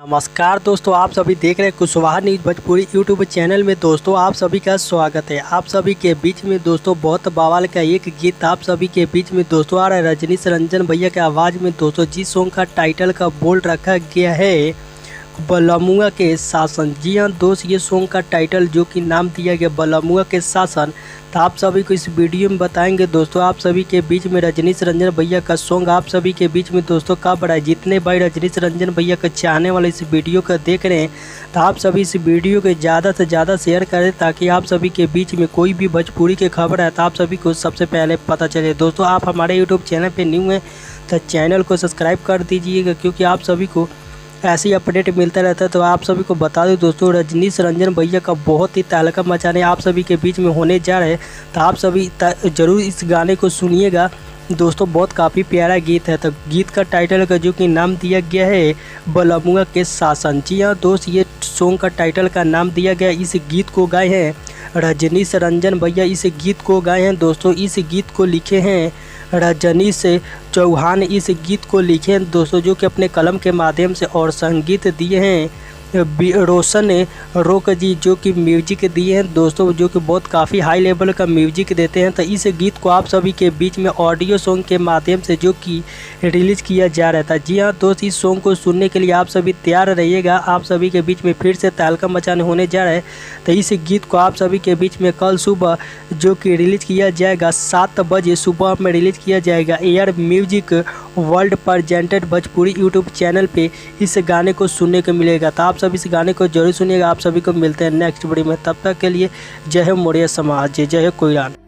नमस्कार दोस्तों, आप सभी देख रहे हैं Kushwaha news Bhojpuri YouTube channel में। दोस्तों आप सभी का स्वागत है। आप सभी के बीच में दोस्तों बहुत बवाल का एक गीत आप सभी के बीच में दोस्तों आ रहा है। रजनीश रंजन भैया के आवाज़ में दोस्तों जिस सॉन्ग का टाइटल का बोल्ड रखा गया है बलमुआ के शासन। जी हाँ दोस्त, ये सॉन्ग का टाइटल जो कि नाम दिया गया बलमुआ के शासन। तो आप सभी को इस वीडियो में बताएंगे दोस्तों आप सभी के बीच में रजनीश रंजन भैया का सॉन्ग आप सभी के बीच में दोस्तों कब रहा है। जितने भाई रजनीश रंजन भैया का चाहने वाले इस वीडियो को देख रहे हैं तो आप सभी इस वीडियो को ज़्यादा से ज़्यादा शेयर करें ताकि आप सभी के बीच में कोई भी भोजपुरी की खबर है तो आप सभी को सबसे पहले पता चले। दोस्तों आप हमारे यूट्यूब चैनल पर न्यू हैं तो चैनल को सब्सक्राइब कर दीजिएगा, क्योंकि आप सभी को ऐसी अपडेट मिलता रहता है। तो आप सभी को बता दूं दोस्तों रजनीश रंजन भैया का बहुत ही तहलका मचाने आप सभी के बीच में होने जा रहे हैं। तो आप सभी ज़रूर इस गाने को सुनिएगा दोस्तों, बहुत काफ़ी प्यारा गीत है। तो गीत का टाइटल का जो कि नाम दिया गया है बलमुआ के शासन। जी हाँ दोस्त, ये सॉन्ग का टाइटल का नाम दिया गया। इस गीत को गाए हैं रजनीश रंजन भैया। इस गीत को गाए हैं दोस्तों, इस गीत को लिखे हैं रजनीश चौहान। इस गीत को लिखे हैं दोस्तों जो कि अपने कलम के माध्यम से, और संगीत दिए हैं रोशन रोक जी जो कि म्यूजिक दिए हैं दोस्तों, जो कि बहुत काफ़ी हाई लेवल का म्यूजिक देते हैं। तो इस गीत को आप सभी के बीच में ऑडियो सॉन्ग के माध्यम से जो कि रिलीज़ किया जा रहा था। जी हाँ दोस्त, इस सॉन्ग को सुनने के लिए आप सभी तैयार रहिएगा। आप सभी के बीच में फिर से तहलका मचाने होने जा रहा है। तो इस गीत को आप सभी के बीच में कल सुबह जो कि रिलीज़ किया जाएगा 7 बजे सुबह में रिलीज़ किया जाएगा air music world presented Bhojpuri YouTube channel पे इस गाने को सुनने को मिलेगा। तो आप सभी इस गाने को जरूर सुनिएगा। आप सभी को मिलते हैं नेक्स्ट वीडियो में, तब तक के लिए जय हो मोरिया समाज, जय हो कोयरान।